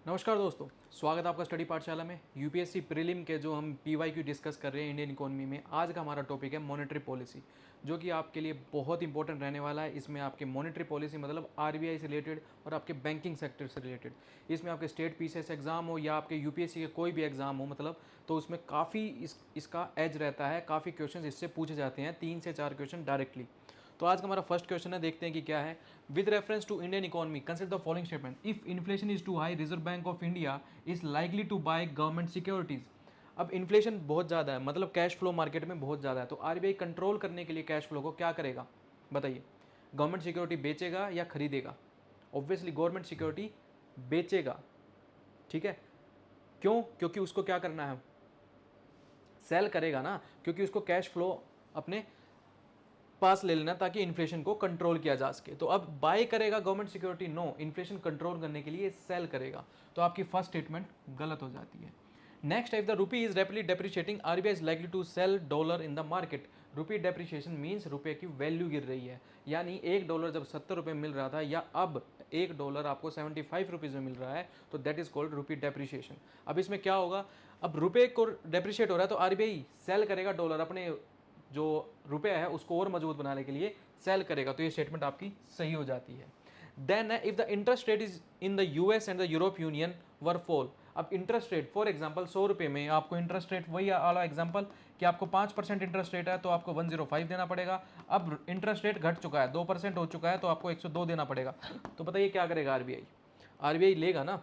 नमस्कार दोस्तों, स्वागत है आपका स्टडी पाठशाला में। यूपीएससी प्रीलिम के जो हम पीवाईक्यू डिस्कस कर रहे हैं इंडियन इकोनॉमी में, आज का हमारा टॉपिक है मॉनेटरी पॉलिसी, जो कि आपके लिए बहुत इंपॉर्टेंट रहने वाला है। इसमें आपके मॉनेटरी पॉलिसी मतलब आरबीआई से रिलेटेड और आपके बैंकिंग सेक्टर से रिलेटेड, इसमें आपके स्टेट पीसीएस एग्जाम हो या आपके यूपीएससी के कोई भी एग्जाम हो, मतलब तो उसमें काफ़ी इसका एज रहता है। काफ़ी क्वेश्चन इससे पूछे जाते हैं, 3 से 4 क्वेश्चन डायरेक्टली। तो आज का हमारा फर्स्ट क्वेश्चन है, देखते हैं कि क्या है। With reference to Indian economy consider the following statement. If inflation is too high, reserve bank of India is likely to buy government securities. अब इन्फ्लेशन बहुत ज़्यादा है, मतलब कैश फ्लो मार्केट में बहुत ज़्यादा है, तो आरबीआई कंट्रोल करने के लिए कैश फ्लो को क्या करेगा, बताइए। गवर्नमेंट सिक्योरिटी बेचेगा या खरीदेगा? ऑब्वियसली गवर्नमेंट सिक्योरिटी बेचेगा, ठीक है। क्यों? क्योंकि उसको क्या करना है, सेल करेगा ना, क्योंकि उसको कैश फ्लो अपने पास ले लेना ताकि इन्फ्लेशन को कंट्रोल किया जा सके। तो अब बाय करेगा government security? No, inflation control करने के लिए सेल करेगा। तो आपकी फर्स्ट स्टेटमेंट गलत हो जाती है। Next, if the rupee is rapidly depreciating, RBI is likely to sell dollar in the market. Rupee depreciation means रुपये की वैल्यू गिर रही है, यानी $1 जब 70 रुपये मिल रहा था, या अब $1 आपको 75 रुपीज़ में मिल रहा है, तो that is called rupee depreciation. अब इसमें क्या होगा, अब रुपये को डेप्रिशिएट हो रहा है तो आरबीआई सेल करेगा डॉलर, अपने जो रुपया है उसको और मजबूत बनाने के लिए सेल करेगा। तो ये स्टेटमेंट आपकी सही हो जाती है। Then if the interest rate is in the US and the Europe union were fall. अब इंटरेस्ट रेट फॉर एग्जांपल 100 रुपये में आपको इंटरेस्ट रेट, वही वाला एग्जांपल कि आपको 5% इंटरेस्ट रेट है तो आपको 105 देना पड़ेगा। अब इंटरेस्ट रेट घट चुका है, 2% हो चुका है, तो आपको 102 देना पड़ेगा। तो बताइए क्या करेगा आरबीआई? आरबीआई लेगा ना,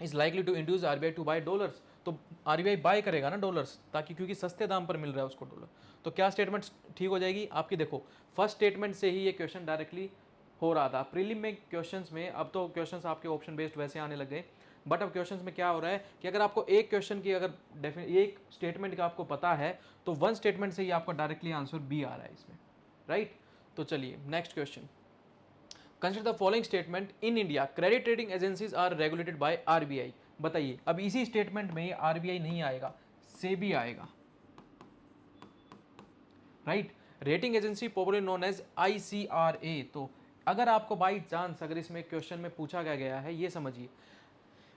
is likely to induce RBI to buy dollars. तो आरबीआई बाय करेगा ना डॉलर्स, ताकि क्योंकि सस्ते दाम पर मिल रहा है उसको डॉलर। तो क्या स्टेटमेंट ठीक हो जाएगी आपकी? देखो, फर्स्ट स्टेटमेंट से ही ये क्वेश्चन डायरेक्टली हो रहा था प्रीलिम में क्वेश्चंस में। अब तो क्वेश्चंस आपके ऑप्शन बेस्ड वैसे आने लग गए, बट अब क्वेश्चंस में क्या हो रहा है कि अगर आपको एक क्वेश्चन की अगर एक स्टेटमेंट का आपको पता है, तो वन स्टेटमेंट से ही आपका डायरेक्टली आंसर बी आ रहा है इसमें, राइट। तो चलिए next question. Consider the following statement. In India credit rating agencies are regulated by RBI. बताइए, अब इसी स्टेटमेंट में आरबीआई नहीं आएगा, सेबी आएगा, right. Rating agency popularly known as ICRA. तो अगर आपको बाई चांस अगर इसमें क्वेश्चन में पूछा गया है, ये समझिए,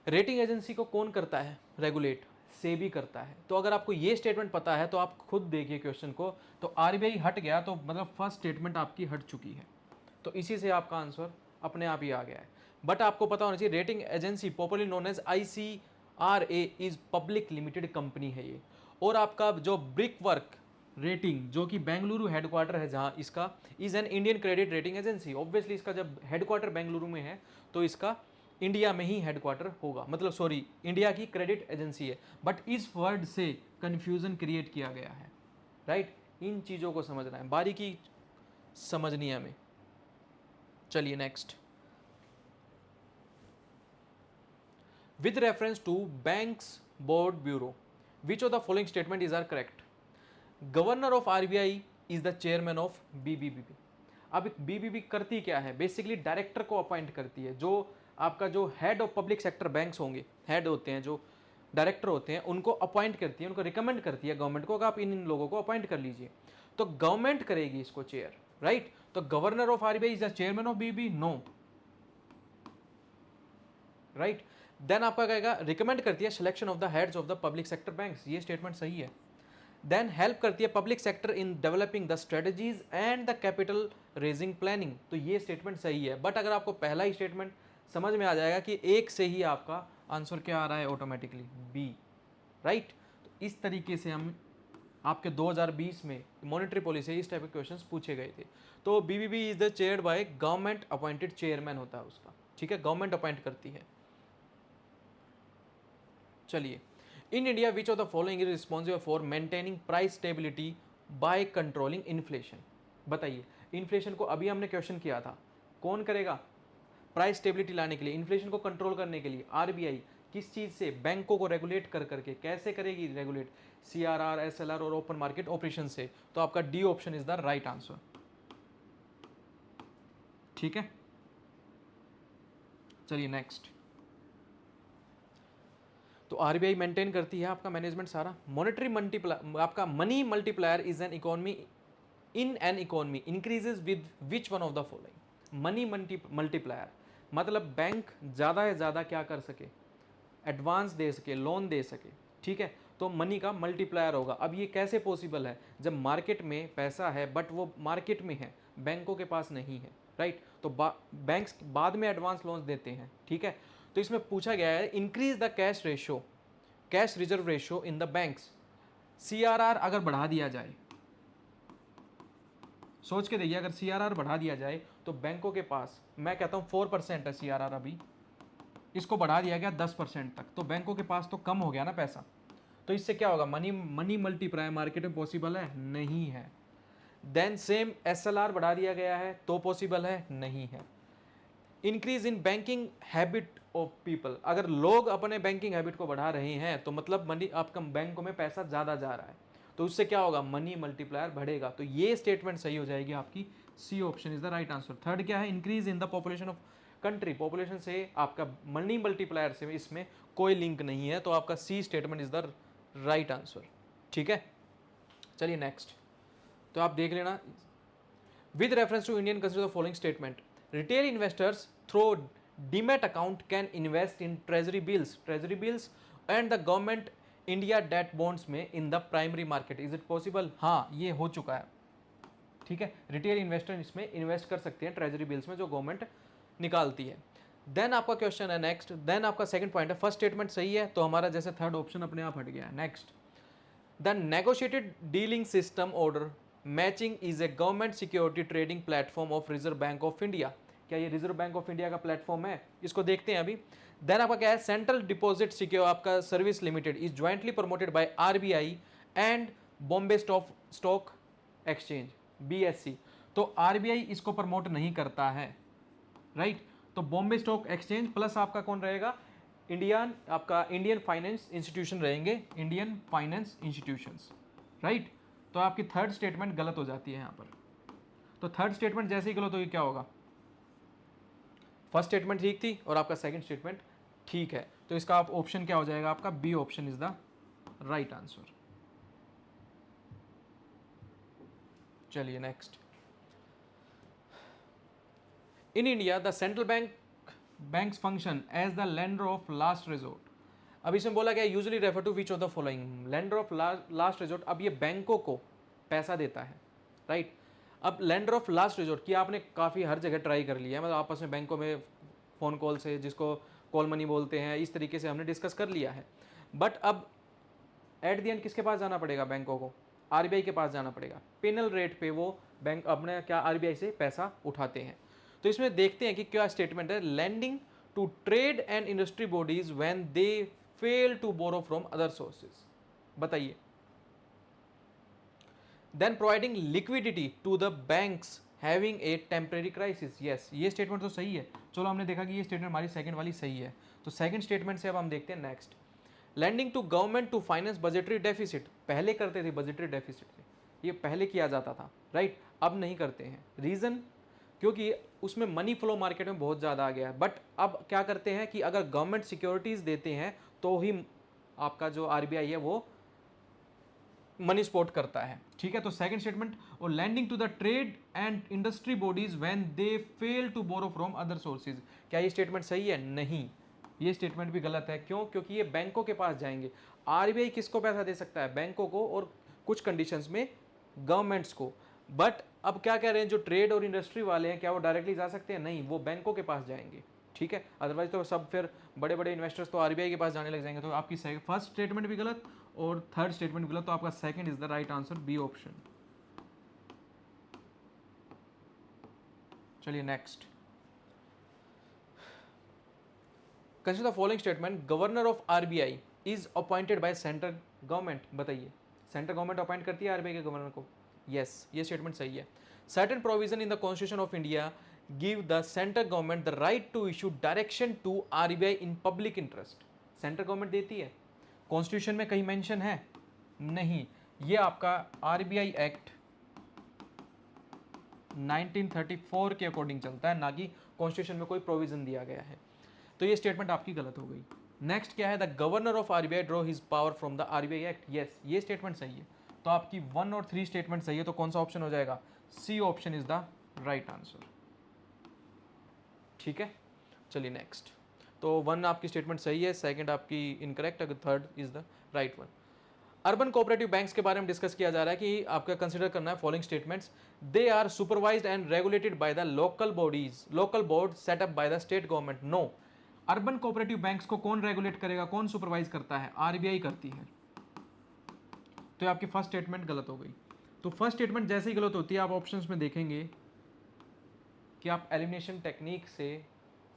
रेटिंग एजेंसी को कौन करता है रेगुलेट? सेबी करता है। तो अगर आपको ये स्टेटमेंट पता है तो आप खुद देखिए क्वेश्चन को, तो आरबीआई हट गया, तो मतलब फर्स्ट स्टेटमेंट आपकी हट चुकी है। तो इसी से आपका आंसर अपने आप ही आ गया है। बट आपको पता होना चाहिए, rating agency popularly known as ICRA is public limited company है ये। और आपका जो ब्रिक वर्क रेटिंग, जो कि बेंगलुरु हेडक्वार्टर है जहां इसका, is an Indian credit rating agency. Obviously इसका जब हेडक्वार्टर बेंगलुरु में है, तो इसका इंडिया में ही हेडक्वार्टर होगा, मतलब सॉरी, इंडिया की क्रेडिट एजेंसी है। बट इस वर्ड से कंफ्यूजन क्रिएट किया गया है, राइट। इन चीज़ों को समझना है, बारीकी समझनी है हमें। चलिए next. With reference to banks board bureau, which of the following statement is are correct? Governor of RBI is the chairman of BBB. अब बीबीबी करती क्या है, बेसिकली डायरेक्टर को अपॉइंट करती है। जो आपका जो head of public sector banks होंगे, हेड होते हैं जो डायरेक्टर होते हैं, उनको अपॉइंट करती है, उनको रिकमेंड करती है गवर्नमेंट को कि आप इन लोगों को अपॉइंट कर लीजिए। तो गवर्नमेंट करेगी इसको चेयर, राइट। तो governor of RBI is the chairman of BB? No, right. Then आपका कहेगा रिकमेंड करती है selection of the heads of the public sector banks, ये स्टेटमेंट सही है। देन हेल्प करती है public sector in developing the strategies and the capital raising planning, तो ये स्टेटमेंट सही है। बट अगर आपको पहला ही स्टेटमेंट समझ में आ जाएगा कि एक से ही आपका आंसर क्या आ रहा है, ऑटोमेटिकली बी, राइट। तो इस तरीके से हम आपके 2020 में मॉनेटरी पॉलिसी इस टाइप के क्वेश्चंस पूछे गए थे। तो BBB is the chaired by government appointed chairman होता है उसका, ठीक है, गवर्नमेंट अपॉइंट करती है। चलिए, in India which of the following is responsible for maintaining price stability by controlling inflation? बताइए, इन्फ्लेशन को अभी हमने क्वेश्चन किया था, कौन करेगा प्राइस स्टेबिलिटी लाने के लिए, इन्फ्लेशन को कंट्रोल करने के लिए? आरबीआई। किस चीज से? बैंकों को रेगुलेट कर करके। कैसे करेगी रेगुलेट? सीआरआर, एसएलआर और ओपन मार्केट ऑपरेशन से। तो आपका D option is the right answer, ठीक है। चलिए नेक्स्ट। तो आरबीआई मेंटेन करती है आपका मैनेजमेंट सारा। मॉनेटरी मल्टीप्लाई, आपका money multiplier is an economy, in an economy increases with which one of the following? Money multiplier मतलब बैंक ज़्यादा से ज़्यादा क्या कर सके, एडवांस दे सके, लोन दे सके, ठीक है, तो मनी का मल्टीप्लायर होगा। अब ये कैसे पॉसिबल है, जब मार्केट में पैसा है बट वो मार्केट में है, बैंकों के पास नहीं है, राइट, तो बैंक्स बाद में एडवांस लोन्स देते हैं, ठीक है। तो इसमें पूछा गया है increase the cash ratio, cash reserve ratio in the banks. CRR अगर बढ़ा दिया जाए, सोच के देखिए, अगर सीआरआर बढ़ा दिया जाए तो बैंकों के पास, मैं कहता हूं 4% है सीआरआर अभी, इसको बढ़ा दिया गया 10% तक, तो बैंकों के पास तो कम हो गया ना पैसा। तो इससे क्या होगा, मनी मल्टीप्लाई मार्केट में पॉसिबल है, नहीं है। देन सेम एसएलआर बढ़ा दिया गया है तो पॉसिबल है, नहीं है। Increase in banking habit of people, अगर लोग अपने बैंकिंग हैबिट को बढ़ा रहे हैं तो मतलब मनी, आपका बैंकों में पैसा ज़्यादा जा रहा है, तो उससे क्या होगा, मनी मल्टीप्लायर बढ़ेगा। तो ये स्टेटमेंट सही हो जाएगी आपकी, C option is the right answer. Third क्या है, increase in the population of country, population से आपका मनी मल्टीप्लायर से इसमें कोई लिंक नहीं है, तो आपका C statement is the right answer, ठीक है। चलिए नेक्स्ट, तो आप देख लेना, with reference to Indian consider the following statement. Retail investors through demat account can invest in treasury bills and the government India debt bonds में in the primary market. Is it possible? हाँ, ये हो चुका है, ठीक है। Retail investor इसमें invest कर सकते हैं ट्रेजरी बिल्स में जो गवर्नमेंट निकालती है। देन आपका क्वेश्चन है नेक्स्ट, देन आपका सेकंड पॉइंट है, फर्स्ट स्टेटमेंट सही है तो हमारा जैसे थर्ड ऑप्शन अपने आप हट गया है। Next, the negotiated dealing system order matching is a government security trading platform of reserve bank of India. क्या ये रिजर्व बैंक ऑफ इंडिया का प्लेटफॉर्म है, इसको देखते हैं अभी। देन आपका क्या है, सेंट्रल डिपॉजिट सिक्योर आपका service limited is jointly promoted by RBI and Bombay stock exchange, BSc. तो आरबीआई इसको प्रमोट नहीं करता है, राइट, तो बॉम्बे स्टॉक एक्सचेंज प्लस आपका कौन रहेगा, इंडियन फाइनेंस इंस्टीट्यूशन रहेंगे, इंडियन फाइनेंस इंस्टीट्यूशंस, राइट। तो आपकी थर्ड स्टेटमेंट गलत हो जाती है यहां पर। तो थर्ड स्टेटमेंट जैसे ही गलत होगी क्या होगा, फर्स्ट स्टेटमेंट ठीक थी और आपका सेकंड स्टेटमेंट ठीक है, तो इसका आप ऑप्शन क्या हो जाएगा, आपका B option is the right answer. चलिए next, in India the central banks function as the lender of last resort. अब इसमें बोला गया usually refer to which of the following, lender of last resort. अब ये बैंकों को पैसा देता है, राइट। अब लेंडर ऑफ लास्ट रिजोर्ट की आपने काफ़ी हर जगह ट्राई कर लिया है, मतलब आपस में बैंकों में फ़ोन कॉल से, जिसको कॉल मनी बोलते हैं, इस तरीके से हमने डिस्कस कर लिया है। बट अब एट द एंड किसके पास जाना पड़ेगा बैंकों को, आरबीआई के पास जाना पड़ेगा। पेनल रेट पे वो बैंक अपने क्या आरबीआई से पैसा उठाते हैं। तो इसमें देखते हैं कि क्या स्टेटमेंट है, lending to trade and industry bodies when they fail to borrow from other sources, बताइए। Then providing liquidity to the banks having a temporary crisis, yes, ये स्टेटमेंट तो सही है। चलो हमने देखा कि ये स्टेटमेंट हमारी सेकंड वाली सही है, तो सेकंड स्टेटमेंट से अब हम देखते हैं next, lending to government to finance budgetary deficit. पहले करते थे बजटरी डेफिसिट से, ये पहले किया जाता था, राइट, अब नहीं करते हैं। रीज़न, क्योंकि उसमें मनी फ्लो मार्केट में बहुत ज़्यादा आ गया है। बट अब क्या करते हैं कि अगर गवर्नमेंट सिक्योरिटीज़ देते हैं तो ही आपका जो आरबीआई है वो मनी सपोर्ट करता है, ठीक है। तो सेकंड स्टेटमेंट, और lending to the trade and industry bodies when they fail to borrow from other sources. क्या ये स्टेटमेंट सही है, नहीं, ये स्टेटमेंट भी गलत है। क्यों, क्योंकि ये बैंकों के पास जाएंगे। आरबीआई किसको पैसा दे सकता है, बैंकों को, और कुछ कंडीशंस में गवर्नमेंट्स को। बट अब क्या कह रहे हैं, जो ट्रेड और इंडस्ट्री वाले हैं, क्या वो डायरेक्टली जा सकते हैं, नहीं, वो बैंकों के पास जाएंगे, ठीक है। अदरवाइज तो सब फिर बड़े बड़े इन्वेस्टर्स तो आरबीआई के पास जाने लग जाएंगे। तो आपकी फर्स्ट स्टेटमेंट भी गलत और थर्ड स्टेटमेंट भी गलत, तो आपका second is the right answer, B option. चलिए next, consider the following statement, governor of RBI is appointed by central government. बताइए, सेंट्रल गवर्नमेंट अपॉइंट करती है आरबीआई के गवर्नर को, यस, ये स्टेटमेंट सही है। Certain provision in the constitution of India give the central government the right to issue direction to RBI in public interest. Central government देती है, कॉन्स्टिट्यूशन में कहीं मेंशन है, नहीं, ये आपका आरबीआई एक्ट 1934 के अकॉर्डिंग चलता है, ना कि कॉन्स्टिट्यूशन में कोई प्रोविजन दिया गया है। तो ये स्टेटमेंट आपकी गलत हो गई। नेक्स्ट क्या है, the governor of RBI draw his power from the RBI act, yes, ये स्टेटमेंट सही है। तो आपकी 1 और 3 स्टेटमेंट सही है, तो कौन सा ऑप्शन हो जाएगा, C option is the right answer, ठीक है। चलिए नेक्स्ट, तो 1 आपकी स्टेटमेंट सही है, सेकंड आपकी इनकरेक्ट, अगर third is the right one. Urban cooperative banks के बारे में डिस्कस किया जा रहा है कि आपका कंसिडर करना है following statements. They are supervised and regulated by the local bodies, local board set up by the state government. No, urban cooperative banks को कौन रेगुलेट करेगा, कौन सुपरवाइज करता है? आरबीआई करती है। तो आपकी फर्स्ट स्टेटमेंट गलत हो गई। तो फर्स्ट स्टेटमेंट जैसे ही गलत होती है आप ऑप्शंस में देखेंगे कि आप एलिमिनेशन टेक्निक से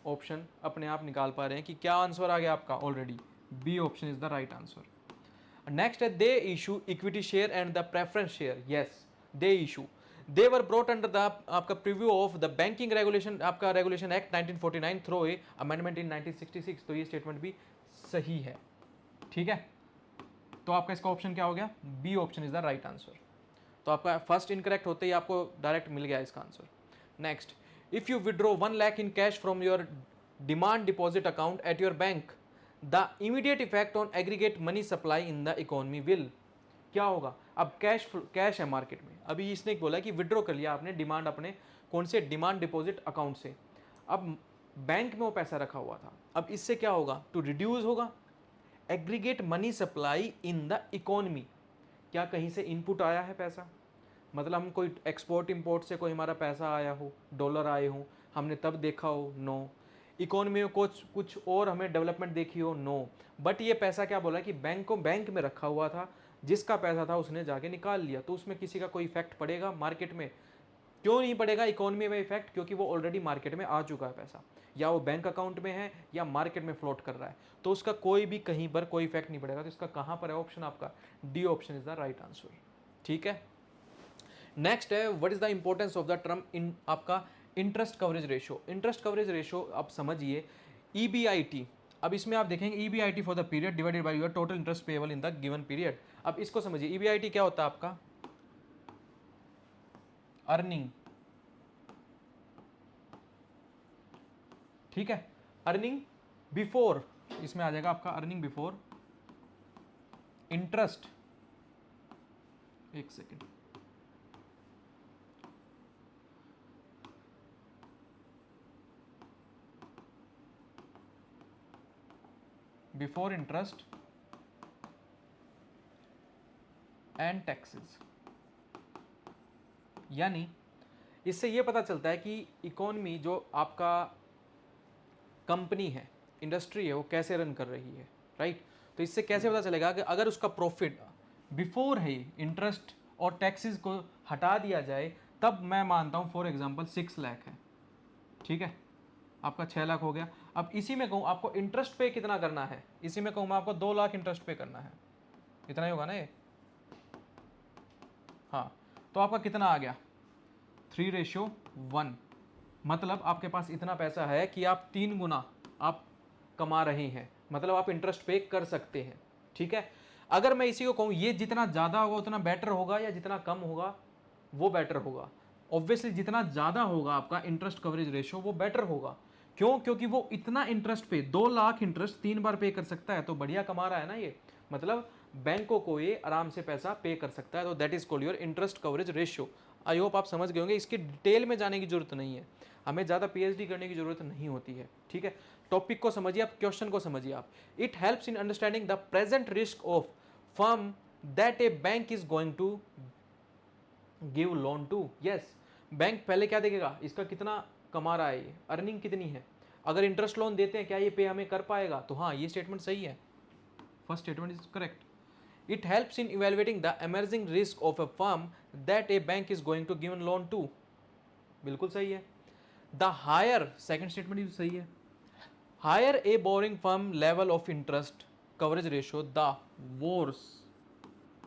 ऑप्शन अपने आप निकाल पा रहे हैं कि क्या आंसर आ गया आपका already. B option is the right answer. Next है they issue equity share and the preference share. Yes, they issue, they were brought under the आपका preview of the banking regulation, आपका regulation act 1949 through a amendment in 1966। तो ये statement भी सही है। ठीक है, तो आपका इसका ऑप्शन क्या हो गया? B option is the right answer. तो आपका फर्स्ट इनकरेक्ट होते ही आपको डायरेक्ट मिल गया इसका answer. Next, if you withdraw 1 lakh in cash from your demand deposit account at your bank, the immediate effect on aggregate money supply in the economy will. क्या होगा? अब cash है मार्केट में, अभी इसने बोला कि विड्रॉ कर लिया आपने डिमांड, अपने कौन से डिमांड डिपॉजिट अकाउंट से, अब बैंक में वो पैसा रखा हुआ था, अब इससे क्या होगा? टू रिड्यूस होगा aggregate money supply in the economy. क्या कहीं से इनपुट आया है पैसा? मतलब हम कोई एक्सपोर्ट इंपोर्ट से कोई हमारा पैसा आया हो, डॉलर आए हो, हमने तब देखा हो? नो। इकोनॉमी में कुछ और हमें डेवलपमेंट देखी हो? नो। बट ये पैसा क्या बोला कि बैंक में रखा हुआ था, जिसका पैसा था उसने जाके निकाल लिया, तो उसमें किसी का कोई इफेक्ट पड़ेगा मार्केट में? क्यों नहीं पड़ेगा इकोनॉमी में इफेक्ट? क्योंकि वो ऑलरेडी मार्केट में आ चुका है पैसा, या वो बैंक अकाउंट में है या मार्केट में फ्लोट कर रहा है, तो उसका कोई भी कहीं पर कोई इफेक्ट नहीं पड़ेगा। तो इसका कहाँ पर है ऑप्शन आपका? D option is the right answer. ठीक है, नेक्स्ट है what is the importance of the term in आपका interest coverage ratio. Interest coverage ratio आप समझिए ईबीआईटी। अब इसमें आप देखेंगे EBIT for the period divided by your total interest payable in the given period. अब इसको समझिए, ईबीआईटी क्या होता है आपका? अर्निंग। ठीक है, अर्निंग बिफोर, इसमें आ जाएगा आपका अर्निंग बिफोर इंटरेस्ट। एक second, before interest and taxes. यानी इससे ये पता चलता है कि इकोनॉमी जो आपका कंपनी है, इंडस्ट्री है, वो कैसे रन कर रही है, राइट? तो इससे कैसे पता चलेगा कि अगर उसका प्रॉफिट बिफोर है इंटरेस्ट और टैक्सेस को हटा दिया जाए, तब मैं मानता हूँ फॉर एग्जांपल 6 लाख है। ठीक है, आपका 6 लाख हो गया। अब इसी में कहूँ आपको इंटरेस्ट पे कितना करना है, इसी में कहूँ मैं आपको 2 लाख इंटरेस्ट पे करना है, इतना ही होगा ना ये? हाँ, तो आपका कितना आ गया? 3:1। मतलब आपके पास इतना पैसा है कि आप 3 गुना आप कमा रहे हैं, मतलब आप इंटरेस्ट पे कर सकते हैं। ठीक है, अगर मैं इसी को कहूँ ये जितना ज़्यादा होगा उतना बेटर होगा या जितना कम होगा वो बेटर होगा? ऑब्वियसली जितना ज़्यादा होगा आपका इंटरेस्ट कवरेज रेशियो वो बेटर होगा। क्यों? क्योंकि वो इतना इंटरेस्ट पे 2 लाख इंटरेस्ट 3 बार पे कर सकता है, तो बढ़िया कमा रहा है ना ये, मतलब बैंकों को ये आराम से पैसा पे कर सकता है। तो that is called your interest coverage ratio. I hope आप समझ गए होंगे, इसकी डिटेल में जाने की जरूरत नहीं है, हमें ज़्यादा पीएचडी करने की जरूरत नहीं होती है। ठीक है, टॉपिक को समझिए आप, क्वेश्चन को समझिए आप। It helps in understanding the present risk of firm that a bank is going to give loan to. Yes, bank पहले क्या देखेगा, इसका कितना कमा रहा है, ये अर्निंग कितनी है। अगर इंटरेस्ट लोन देते हैं क्या ये पे हमें कर पाएगा? तो हाँ, ये स्टेटमेंट सही है, first statement is correct. It helps in evaluating the emerging risk of a firm that a bank is going to give loan to। बिल्कुल सही है। द हायर, सेकंड स्टेटमेंट भी सही है। Higher A boring firm level of interest coverage ratio the verse.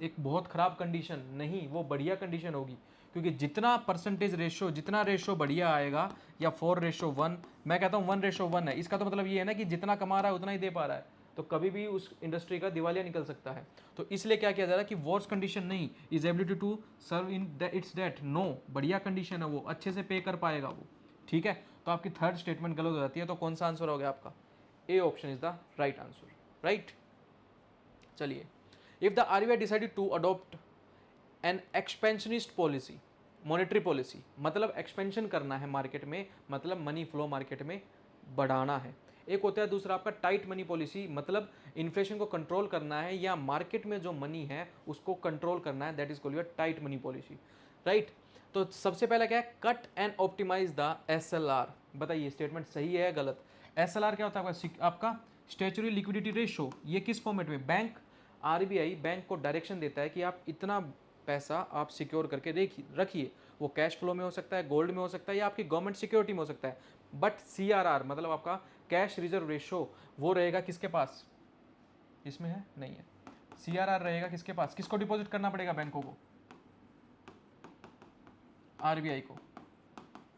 एक बहुत खराब condition नहीं, वो बढ़िया कंडीशन होगी, क्योंकि जितना परसेंटेज रेशियो, जितना रेशियो बढ़िया आएगा, या 4:1, मैं कहता हूँ 1:1 है, इसका तो मतलब ये है ना कि जितना कमा रहा है उतना ही दे पा रहा है, तो कभी भी उस इंडस्ट्री का दिवालिया निकल सकता है। तो इसलिए क्या किया जा रहा है कि वर्स कंडीशन नहीं, is ability to serve in its debt. No, बढ़िया कंडीशन है, वो अच्छे से पे कर पाएगा वो। ठीक है, तो आपकी थर्ड स्टेटमेंट गलत हो जाती है, तो कौन सा आंसर हो गया आपका? A option is the right answer, right. चलिए, if the RBI decided to adopt an expansionist policy, monetary policy मतलब एक्सपेंशन करना है मार्केट में, मतलब मनी फ्लो मार्केट में बढ़ाना है। एक होता है दूसरा आपका टाइट मनी पॉलिसी, मतलब इन्फ्लेशन को कंट्रोल करना है या मार्केट में जो मनी है उसको कंट्रोल करना है, that is called your tight money policy, right. तो सबसे पहला क्या है, cut and optimize the SLR. बताइए स्टेटमेंट सही है या गलत। एसएलआर क्या होता है आपका स्टैच्यूटरी लिक्विडिटी रेशो, ये किस फॉर्मेट में, बैंक आरबीआई बैंक को डायरेक्शन देता है कि आप इतना पैसा आप सिक्योर करके रखिए, वो कैश फ्लो में हो सकता है, गोल्ड में हो सकता है या आपकी गवर्नमेंट सिक्योरिटी में हो सकता है, बट सीआरआर मतलब आपका कैश रिजर्व रेशो वो रहेगा किसके पास, इसमें है नहीं है, सीआरआर रहेगा किसके पास, किसको डिपॉजिट करना पड़ेगा, बैंकों को, आरबीआई को।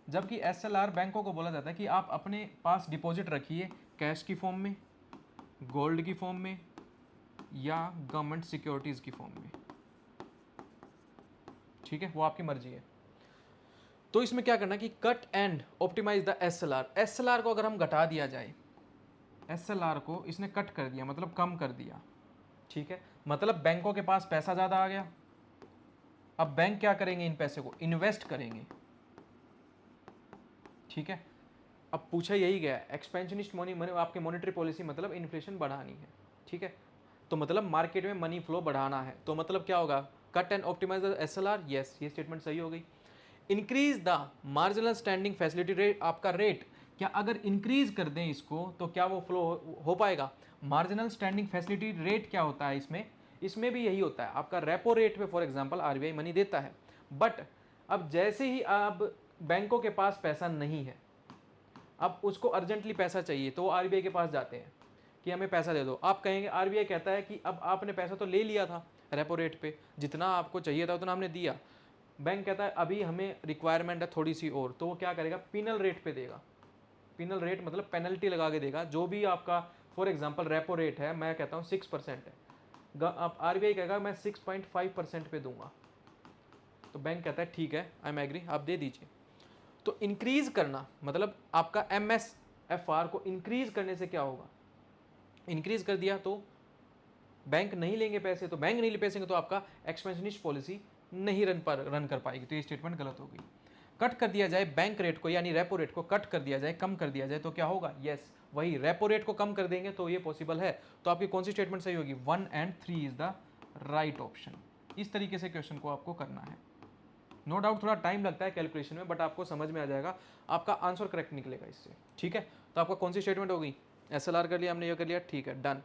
जबकि एसएलआर बैंकों को बोला जाता है कि आप अपने पास डिपॉजिट रखिए कैश की फॉर्म में, गोल्ड की फॉर्म में या गवर्नमेंट सिक्योरिटीज की फॉर्म में, ठीक है, वो आपकी मर्जी है। तो इसमें क्या करना कि cut and optimize the SLR. SLR को अगर हम घटा दिया जाए, एसएलआर को इसने कट कर दिया मतलब कम कर दिया, ठीक है, मतलब बैंकों के पास पैसा ज़्यादा आ गया। अब बैंक क्या करेंगे, इन पैसे को इन्वेस्ट करेंगे, ठीक है। अब पूछा यही गया, एक्सपेंशनिस्ट मनी आपके मॉनेटरी पॉलिसी मतलब इन्फ्लेशन बढ़ानी है, ठीक है, तो मतलब मार्केट में मनी फ्लो बढ़ाना है, तो मतलब क्या होगा, cut and optimize the SLR, yes ये स्टेटमेंट सही हो गई। Increase the marginal standing facility rate, आपका रेट क्या अगर इंक्रीज कर दें इसको तो क्या वो फ्लो हो पाएगा। मार्जिनल स्टैंडिंग फैसिलिटी रेट क्या होता है इसमें, इसमें भी यही होता है आपका रेपो रेट पे फॉर एग्जांपल आरबीआई मनी देता है, बट अब जैसे ही अब बैंकों के पास पैसा नहीं है, अब उसको अर्जेंटली पैसा चाहिए तो वो आरबीआई के पास जाते हैं कि हमें पैसा दे दो। आप कहेंगे, आरबीआई कहता है कि अब आपने पैसा तो ले लिया था रेपो रेट पे, जितना आपको चाहिए था उतना हमने दिया, बैंक कहता है अभी हमें रिक्वायरमेंट है थोड़ी सी और, तो वो क्या करेगा, पिनल रेट पे देगा। पिनल रेट मतलब पेनल्टी लगा के देगा, जो भी आपका फॉर एग्जांपल रेपो रेट है, मैं कहता हूँ 6% है, आप आरबीआई कहेगा मैं 6.5% पे दूंगा, तो बैंक कहता है ठीक है आई एम एग्री, आप दे दीजिए। तो इंक्रीज करना मतलब आपका एमएसएफआर को इंक्रीज करने से क्या होगा, इंक्रीज कर दिया तो बैंक नहीं लेंगे पैसे, तो बैंक नहीं ले पैसे तो आपका एक्सपेंशनिस्ट पॉलिसी नहीं रन कर पाएगी, तो ये स्टेटमेंट गलत हो गई। कट कर दिया जाए बैंक रेट को यानी रेपो रेट को कट कर दिया जाए, कम कर दिया जाए तो क्या होगा, यस वही रेपो रेट को कम कर देंगे तो ये पॉसिबल है, तो आपकी कौन सी स्टेटमेंट सही होगी, 1 and 3 is the right option. इस तरीके से क्वेश्चन को आपको करना है, नो डाउट थोड़ा टाइम लगता है कैलकुलेशन में, बट आपको समझ में आ जाएगा, आपका आंसर करेक्ट निकलेगा इससे, ठीक है। तो आपका कौन सी स्टेटमेंट होगी, एसएलआर कर लिया हमने, ये कर लिया, ठीक है done.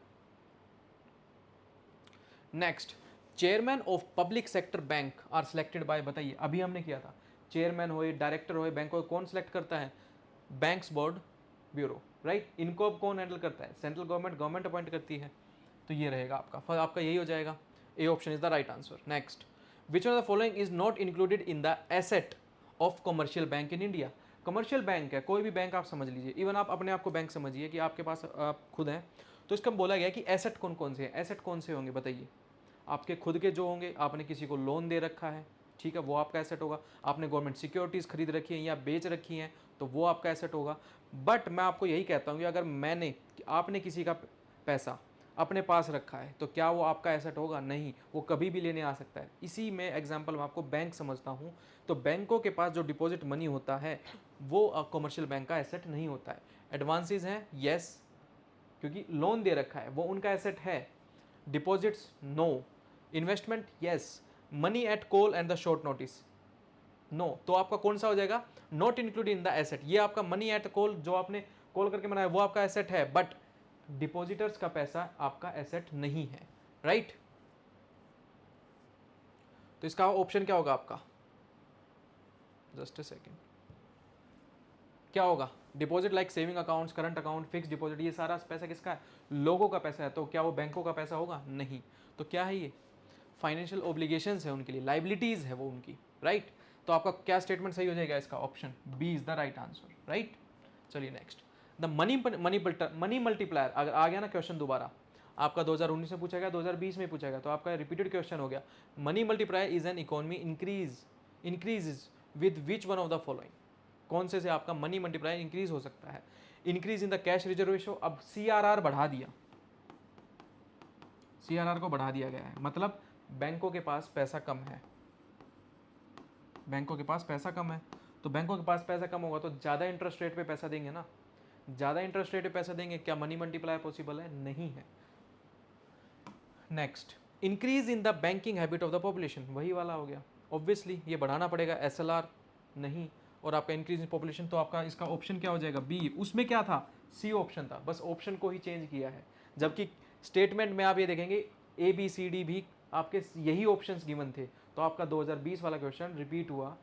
Next, chairman of public sector bank are selected by, बताइए अभी हमने किया था, चेयरमैन होए डायरेक्टर होए बैंक हो, कौन सिलेक्ट करता है, बैंक्स बोर्ड ब्यूरो, राइट। इनको अब कौन हैंडल करता है, सेंट्रल गवर्नमेंट, गवर्नमेंट अपॉइंट करती है, तो ये रहेगा आपका, आपका यही हो जाएगा, ए option is the right answer. Next, which of the following is not included in the asset of commercial bank in India. Commercial bank है, कोई भी बैंक आप समझ लीजिए, इवन आप अपने आप को बैंक समझिए कि आपके पास आप खुद हैं, तो इसका बोला गया कि एसेट कौन कौन से हैं, एसेट कौन से होंगे बताइए, आपके खुद के जो होंगे, आपने किसी को लोन दे रखा है, ठीक है, वो आपका एसेट होगा, आपने गवर्नमेंट सिक्योरिटीज़ खरीद रखी हैं या बेच रखी हैं तो वो आपका एसेट होगा। बट मैं आपको यही कहता हूँ कि अगर आपने किसी का पैसा अपने पास रखा है तो क्या वो आपका एसेट होगा, नहीं, वो कभी भी लेने आ सकता है। इसी में एग्जांपल मैं आपको बैंक समझता हूँ, तो बैंकों के पास जो डिपॉजिट मनी होता है वो कमर्शियल बैंक का एसेट नहीं होता है। एडवांसेस हैं, यस, क्योंकि लोन दे रखा है वो उनका एसेट है, deposits no, investment yes, money at call and the short notice no, तो आपका कौन सा हो जाएगा, not include in the asset. ये आपका मनी एट कॉल जो आपने कॉल करके बनाया वो आपका एसेट है, बट डिपॉजिटर्स का पैसा आपका एसेट नहीं है, राइट। तो इसका ऑप्शन क्या होगा आपका, जस्ट अ सेकेंड, क्या होगा, deposit like saving accounts, current account, fix deposit, ये सारा पैसा किसका है, लोगों का पैसा है, तो क्या वो बैंकों का पैसा होगा, नहीं। तो क्या है ये, फाइनेंशियल ऑब्लिगेशंस है उनके लिए, लाइबिलिटीज है वो उनकी, राइट। तो आपका क्या स्टेटमेंट सही हो जाएगा, इसका option B is the right answer, right. चलिए नेक्स्ट, द मनी मल्टीप्लायर, अगर आ गया ना क्वेश्चन दोबारा, आपका 2019 में पूछा गया, 2020 में पूछा गया, तो आपका रिपीटेड क्वेश्चन हो गया, money multiplier is an economy increase with which one of the following, कौन से आपका मनी मल्टीप्लायर इंक्रीज हो सकता है, increase in the cash reserve ratio, अब सीआरआर बढ़ा दिया, सीआरआर को बढ़ा दिया गया है, मतलब बैंकों के पास पैसा कम है, बैंकों के पास पैसा कम है, तो बैंकों के पास पैसा कम होगा तो ज़्यादा इंटरेस्ट रेट पे पैसा देंगे ना, ज़्यादा इंटरेस्ट रेट पे पैसा देंगे, क्या मनी मल्टीप्लायर पॉसिबल है? नहीं है। Next, increase in the banking habit of the population, वही वाला हो गया, ऑब्वियसली ये बढ़ाना पड़ेगा, SLR नहीं, और आपका इंक्रीज इन पॉपुलेशन, तो आपका इसका ऑप्शन क्या हो जाएगा? बी। उसमें क्या था? सी ऑप्शन था, बस ऑप्शन को ही चेंज किया है, जबकि स्टेटमेंट में आप ये देखेंगे ABCD भी आपके यही ऑप्शंस गिवन थे। तो आपका 2020 वाला क्वेश्चन रिपीट हुआ,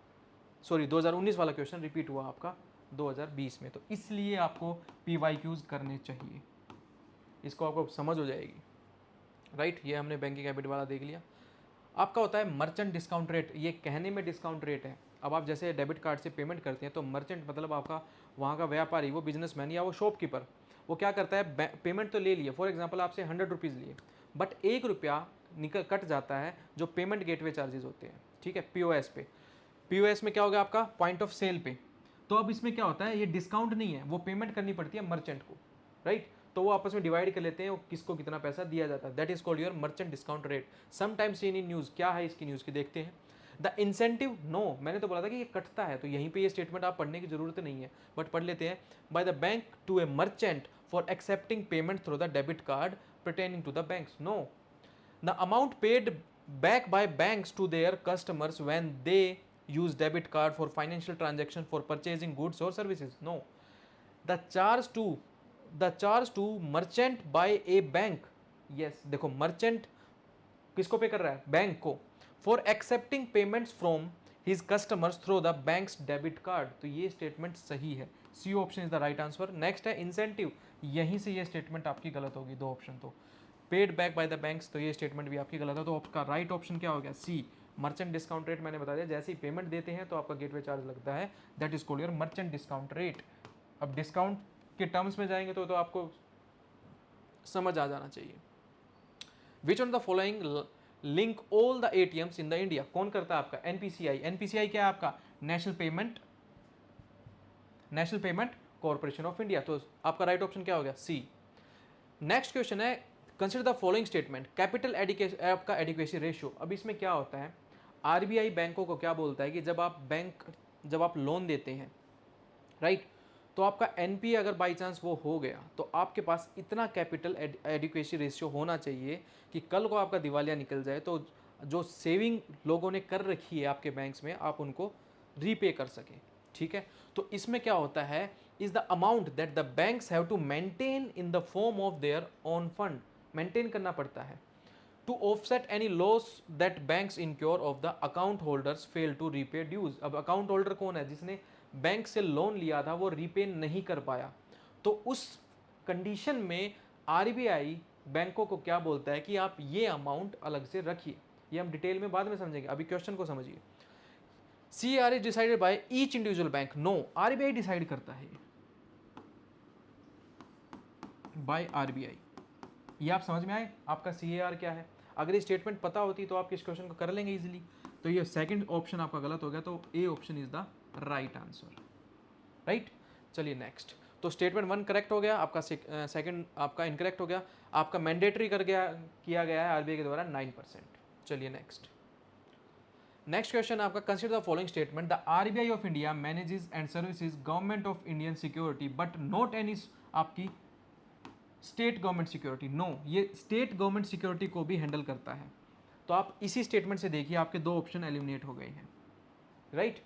सॉरी 2019 वाला क्वेश्चन रिपीट हुआ आपका 2020 में, तो इसलिए आपको PYQs करने चाहिए, इसको आपको समझ हो जाएगी, राइट। ये हमने बैंकिंग हैबिट वाला देख लिया। आपका होता है मर्चेंट डिस्काउंट रेट, ये कहने में डिस्काउंट रेट है। अब आप जैसे डेबिट कार्ड से पेमेंट करते हैं तो मर्चेंट मतलब आपका वहाँ का व्यापारी, वो बिजनेसमैन या वो शॉपकीपर, वो क्या करता है, पेमेंट तो ले लिए, फॉर एग्जांपल आपसे 100 रुपीज़ लिए, बट 1 रुपया निकल कट जाता है जो पेमेंट गेटवे चार्जेस होते हैं, ठीक है, POS पे। POS में क्या होगा आपका? पॉइंट ऑफ सेल पे। तो अब इसमें क्या होता है, ये डिस्काउंट नहीं है, वो पेमेंट करनी पड़ती है मर्चेंट को, राइट। तो वो आपस में डिवाइड कर लेते हैं, वो किसको कितना पैसा दिया जाता है, that is called your merchant discount rate. Sometimes in news, क्या है इसकी न्यूज़ की, देखते हैं। द इंसेंटिव, नो, मैंने तो बोला था कि ये कटता है, तो यहीं पे ये स्टेटमेंट आप पढ़ने की जरूरत नहीं है, बट पढ़ लेते हैं। By the bank to a merchant for accepting payment through the debit card pertaining to the banks, no. The amount paid back by banks to their customers when they use debit card for financial transaction for purchasing goods or services, no. The charge to merchant by a bank, yes, देखो merchant किसको पे कर रहा है? Bank को। For accepting payments from his customers through the bank's debit card, तो ये statement सही है, C option is the right answer. Next है इंसेंटिव, यहीं से ये स्टेटमेंट आपकी गलत होगी, दो ऑप्शन तो paid back by the banks, तो ये स्टेटमेंट भी आपकी गलत है, तो आपका राइट ऑप्शन क्या हो गया? सी, मर्चेंट डिस्काउंट रेट। मैंने बता दिया, जैसे ही पेमेंट देते हैं तो आपका गेटवे चार्ज लगता है, that is called your merchant discount rate. अब डिस्काउंट के टर्म्स में जाएंगे तो आपको समझ आ जाना चाहिए। Which on the following link all the ATMs in the India, कौन करता है आपका? NPCI क्या है आपका? National payment corporation of India, तो आपका राइट ऑप्शन क्या हो गया? सी। नेक्स्ट क्वेश्चन है, consider the following statement, capital आपका एडिक्वेसी रेशियो। अब इसमें क्या होता है, RBI बैंकों को क्या बोलता है कि जब आप लोन देते हैं, राइट, तो आपका NPA अगर बाई चांस वो हो गया तो आपके पास इतना कैपिटल एडिक्वेसी रेशियो होना चाहिए कि कल को आपका दिवालिया निकल जाए तो जो सेविंग लोगों ने कर रखी है आपके बैंक्स में, आप उनको रीपे कर सकें, ठीक है। तो इसमें क्या होता है, is the amount that the banks have to maintain in the form of their own fund, maintain करना पड़ता है to offset any loss that banks incur of the account holders fail to repay dues. अब account holder कौन है? जिसने bank से loan लिया था, वो रीपे नहीं कर पाया, तो उस कंडीशन में RBI बैंकों को क्या बोलता है कि आप ये अमाउंट अलग से रखिए। ये हम डिटेल में बाद में समझेंगे, अभी क्वेश्चन को समझिए। CAR is decided by each individual bank, no, RBI decide करता है, बाय RBI। ये आप समझ में आए आपका CAR क्या है? अगर ये स्टेटमेंट पता होती तो आप इस क्वेश्चन को कर लेंगे इजीली। तो ये सेकंड ऑप्शन आपका गलत हो गया, तो ए option is the right answer, right. चलिए नेक्स्ट, तो स्टेटमेंट 1 करेक्ट हो गया आपका, सेकंड आपका इनकरेक्ट हो गया, आपका मैंडेटरी किया गया है RBI के द्वारा 9%। चलिए नेक्स्ट क्वेश्चन आपका, consider the following statement, the RBI of India manages and services government of Indian security but not any आपकी स्टेट गवर्नमेंट सिक्योरिटी, नो, ये स्टेट गवर्नमेंट सिक्योरिटी को भी हैंडल करता है। तो आप इसी स्टेटमेंट से देखिए, आपके दो ऑप्शन एलिमिनेट हो गए हैं, right.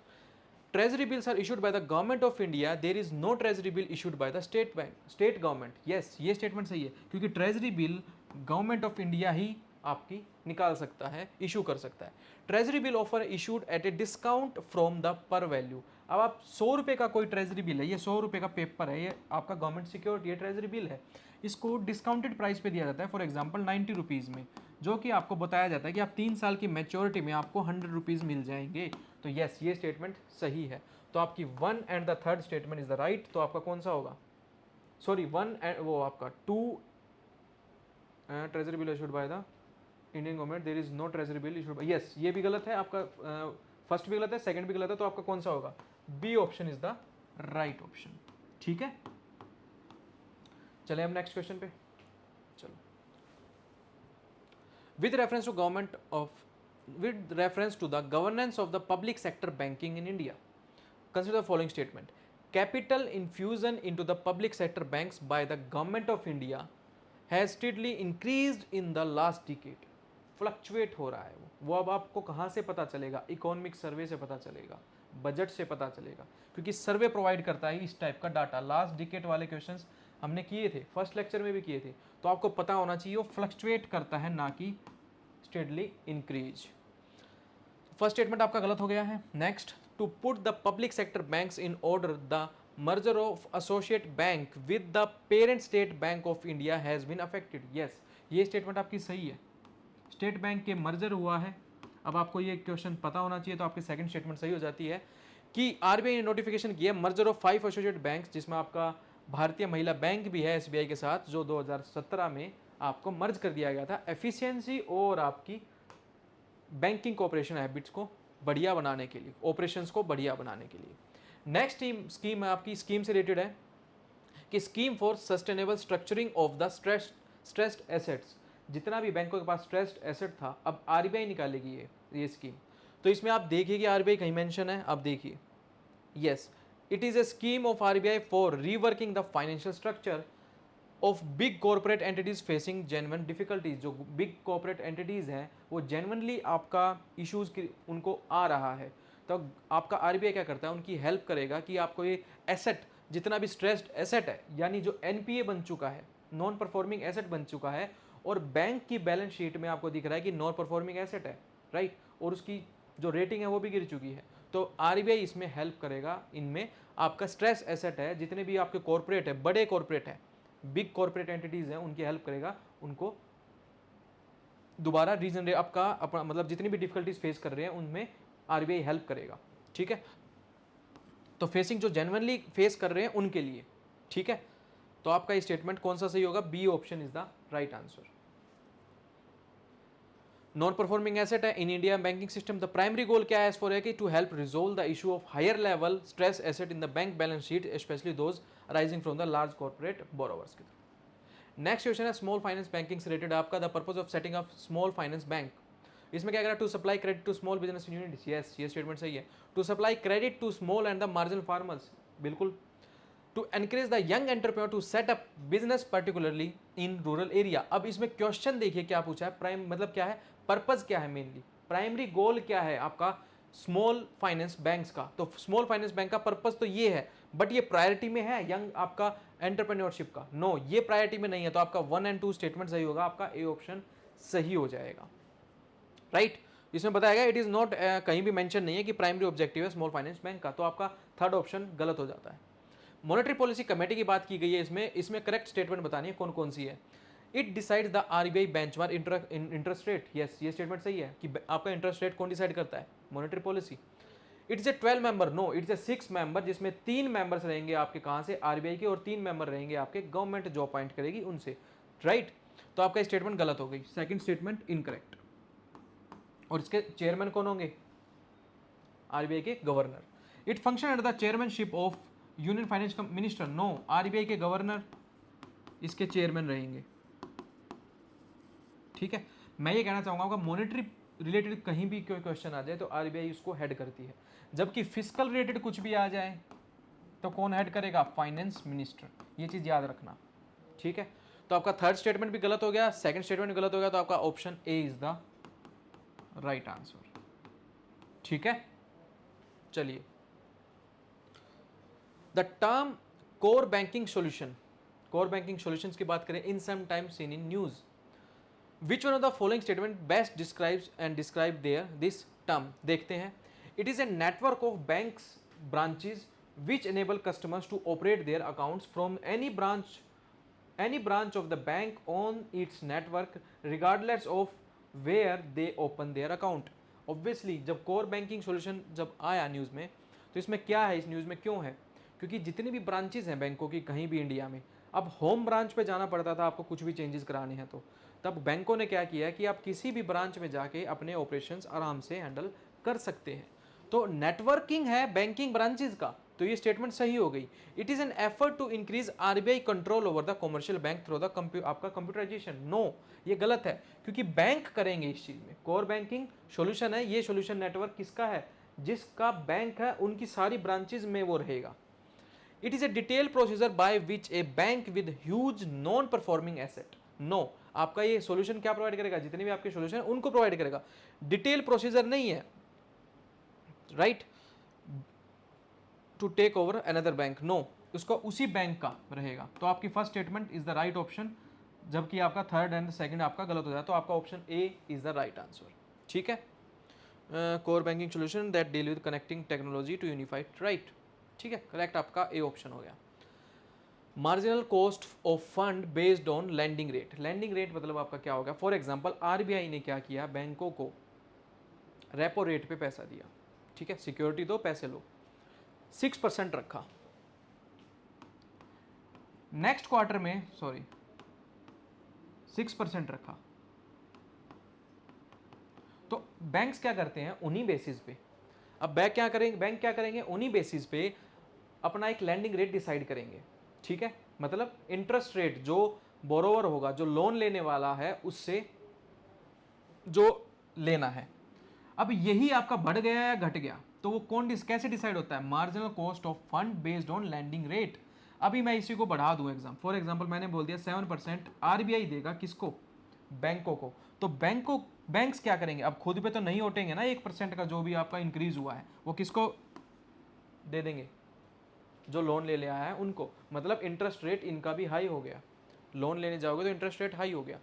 Treasury bills are issued by the government of India, there is no treasury bill issued by the state bank, state government, yes, ये स्टेटमेंट सही है, क्योंकि treasury bill government of India ही आपकी निकाल सकता है, इशू कर सकता है। Treasury bill offer issued at a discount from the par value. अब आप 100 रुपये का कोई ट्रेजरी बिल है, ये 100 रुपये का पेपर है, ये आपका गवर्नमेंट सिक्योरिटी है, ट्रेजरी बिल है, इसको डिस्काउंटेड प्राइस पे दिया जाता है, फॉर एग्जांपल 90 रुपीज़ में, जो कि आपको बताया जाता है कि आप 3 साल की मैच्योरिटी में आपको 100 रुपीज़ मिल जाएंगे। तो यस, ये स्टेटमेंट सही है, तो आपकी 1 and the third statement is the right. तो आपका कौन सा होगा? सॉरी 1 एंड वो आपका 2, treasury bill issued by the Indian government, there is no treasury bill issued by, yes, ये भी गलत है आपका, फर्स्ट भी गलत है, सेकंड भी गलत है, तो आपका कौन सा होगा? B option is the right option, ठीक है। चले हम नेक्स्ट क्वेश्चन पे, चलो। With reference to the governance of the public sector banking in India, consider the following statement, capital infusion into the public sector banks by the government of India has steadily increased in the last decade. Fluctuate हो रहा है वो अब आपको कहाँ से पता चलेगा? इकोनॉमिक सर्वे से पता चलेगा, बजट से पता चलेगा, क्योंकि सर्वे प्रोवाइड करता है इस टाइप का डाटा। लास्ट डिकेट वाले क्वेश्चंस हमने किए थे, फर्स्ट लेक्चर में भी किए थे, तो आपको पता होना चाहिए वो फ्लक्चुएट करता है, ना कि स्टेडली इंक्रीज। फर्स्ट स्टेटमेंट आपका गलत हो गया है। Next, to put the public sector banks in order the merger of associate bank with the parent State Bank of India has been affected. Yes, ये स्टेटमेंट आपकी सही है, स्टेट बैंक के मर्जर हुआ है। अब आपको ये क्वेश्चन पता होना चाहिए, तो आपकी सेकंड स्टेटमेंट सही हो जाती है कि आरबीआई ने नोटिफिकेशन किया मर्जर ऑफ 5 एसोसिएट बैंक्स, जिसमें आपका भारतीय महिला बैंक भी है एसबीआई के साथ, जो 2017 में आपको मर्ज कर दिया गया था एफिशिएंसी और आपकी बैंकिंग कोऑपरेशन हैबिट्स को बढ़िया बनाने के लिए, ऑपरेशंस को बढ़िया बनाने के लिए। नेक्स्ट स्कीम आपकी स्कीम से रिलेटेड है कि scheme for sustainable structuring of the stressed assets. जितना भी बैंकों के पास स्ट्रेस्ड एसेट था, अब आरबीआई निकालेगी ये स्कीम। तो इसमें आप देखिए कि आरबीआई कहीं मेंशन है, आप देखिए, yes, it is a scheme of RBI for reworking the financial structure of big corporate entities facing genuine difficulties. जो बिग कॉर्पोरेट एंटिटीज़ हैं वो जेन्युइनली आपका इश्यूज उनको आ रहा है, तो आपका आरबीआई क्या करता है, उनकी हेल्प करेगा कि आपको ये एसेट, जितना भी स्ट्रेस्ड एसेट है, यानी जो एनपीए बन चुका है, नॉन परफॉर्मिंग एसेट बन चुका है, और बैंक की बैलेंस शीट में आपको दिख रहा है कि नॉन परफॉर्मिंग एसेट है, राइट, और उसकी जो रेटिंग है वो भी गिर चुकी है, तो आरबीआई इसमें हेल्प करेगा। इनमें आपका स्ट्रेस एसेट है, जितने भी आपके कॉर्पोरेट है, बड़े कॉर्पोरेट है, बिग कॉर्पोरेट एंटिटीज हैं, उनकी हेल्प करेगा, उनको दोबारा रीजन आपका अपना मतलब जितनी भी डिफिकल्टीज फेस कर रहे हैं उनमें आरबीआई हेल्प करेगा। ठीक है, तो फेसिंग जो जेन्युइनली फेस कर रहे हैं उनके लिए। ठीक है, तो आपका ये स्टेटमेंट कौन सा सही होगा? B option is the right answer. Non performing asset है in India banking system, the primary goal क्या है फॉर है कि to help resolve the issue of higher level stress asset in the bank balance sheet, specially those arising from the large corporate borrowers की तरफ। Next question है small finance banking से related आपका, the purpose of setting up small finance bank. इसमें क्या कह रहा है? To supply credit to small business units. Yes, ये स्टेटमेंट सही है। To supply credit to small and the marginal farmers, बिल्कुल। To encourage the young entrepreneur to set up business particularly in rural area. अब इसमें question देखिए क्या पूछा है, प्राइम मतलब क्या है, पर्पज क्या है, मेनली प्राइमरी गोल क्या है आपका स्मॉल फाइनेंस बैंक्स का। तो स्मॉल फाइनेंस बैंक का पर्पज तो ये है, बट ये प्रायोरिटी में है यंग आपका एंटरप्रेन्योरशिप का? नो, ये प्रायोरिटी में नहीं है, तो आपका 1 और 2 स्टेटमेंट सही होगा, आपका ए ऑप्शन सही हो जाएगा, राइट। इसमें बताया गया इट इज नॉट, कहीं भी मेंशन नहीं है कि प्राइमरी ऑब्जेक्टिव है स्मॉल फाइनेंस बैंक का, तो आपका थर्ड ऑप्शन गलत हो जाता है। मॉनेटरी पॉलिसी कमेटी की बात की गई है, इसमें करेक्ट स्टेटमेंट बतानी है कौन कौन सी है। It decides the RBI benchmark interest rate. Yes, ये स्टेटमेंट सही है कि आपका इंटरेस्ट रेट कौन डिसाइड करता है? Monetary policy. It's a 12 member, no it's a 6 member, जिसमें 3 मेंबर्स रहेंगे आपके कहाँ से? आरबीआई के, और 3 मेंबर रहेंगे आपके गवर्नमेंट जो अपॉइंट करेगी उनसे, राइट। तो आपका स्टेटमेंट गलत हो गई, सेकंड स्टेटमेंट इनकरेक्ट। और इसके चेयरमैन कौन होंगे? आरबीआई के governor. It function under the chairmanship of union finance minister. No, RBI के गवर्नर इसके चेयरमैन रहेंगे। ठीक है, मैं ये कहना चाहूँगा मॉनेटरी रिलेटेड कहीं भी कोई क्वेश्चन आ जाए तो आरबीआई उसको हेड करती है, जबकि फिजिकल रिलेटेड कुछ भी आ जाए तो कौन हेड करेगा? Finance minister. ये चीज़ याद रखना, ठीक है। तो आपका थर्ड स्टेटमेंट भी गलत हो गया, सेकंड स्टेटमेंट भी गलत हो गया, तो आपका option A is the right answer. ठीक है, चलिए, the term core banking solution, core banking solutions की बात करें, in some time seen in news, which one of the following statement best describe their this term? देखते हैं। It is a network of banks branches which enable customers to operate their accounts from any branch of the bank on its network regardless of where they open their account। Obviously जब core banking solution जब आया news में, तो इसमें क्या है, इस news में क्यों है? क्योंकि जितनी भी ब्रांचेज हैं बैंकों की कहीं भी इंडिया में, अब होम ब्रांच पे जाना पड़ता था आपको कुछ भी चेंजेस कराने हैं, तो तब बैंकों ने क्या किया कि आप किसी भी ब्रांच में जाके अपने ऑपरेशंस आराम से हैंडल कर सकते हैं। तो नेटवर्किंग है बैंकिंग ब्रांचेज का, तो ये स्टेटमेंट सही हो गई। It is an effort to increase RBI control over the commercial bank through the आपका कंप्यूटराइजेशन। नो, ये गलत है, क्योंकि बैंक करेंगे इस चीज में। कोर बैंकिंग सॉल्यूशन है, ये सॉल्यूशन नेटवर्क किसका है? जिसका बैंक है उनकी सारी ब्रांचेज में वो रहेगा। It is a detail procedure by which a bank with huge non performing asset. No, आपका ये सॉल्यूशन क्या प्रोवाइड करेगा, जितने भी आपके सॉल्यूशन उनको प्रोवाइड करेगा, डिटेल प्रोसीजर नहीं है, right, to take over another bank, no, उसका उसी बैंक का रहेगा। तो आपकी first statement is the right option, जबकि आपका थर्ड एंड सेकंड आपका गलत हो जाए, तो आपका option A is the right answer. ठीक है, core banking solution that deal with connecting technology to unified, right, ठीक है, करेक्ट आपका ए ऑप्शन हो गया। Marginal cost of fund based on lending rate, lending rate मतलब आपका क्या होगा, फॉर एग्जांपल आरबीआई ने क्या किया, बैंकों को रेपो रेट पे पैसा दिया, ठीक है, सिक्योरिटी दो पैसे लो, 6% रखा, नेक्स्ट क्वार्टर में 6% रखा, तो बैंक्स क्या करते हैं उन्हीं बेसिस पे, अब बैंक क्या करेंगे उन्हीं बेसिस पे अपना एक लैंडिंग रेट डिसाइड करेंगे, ठीक है, मतलब इंटरेस्ट रेट जो बोरोवर होगा, जो लोन लेने वाला है, उससे जो लेना है। अब यही आपका बढ़ गया या घट गया, तो वो कैसे डिसाइड होता है, marginal cost of fund based on lending rate. अभी मैं इसी को बढ़ा दूं, फॉर एग्जांपल मैंने बोल दिया 7% आरबीआई देगा, किसको, बैंकों को, तो बैंक्स क्या करेंगे, अब खुद पे तो नहीं उठेंगे ना 1% का जो भी आपका इंक्रीज हुआ है, वो किसको दे देंगे, जो लोन ले लिया है उनको, मतलब इंटरेस्ट रेट इनका भी हाई हो गया, लोन लेने जाओगे तो इंटरेस्ट रेट हाई हो गया,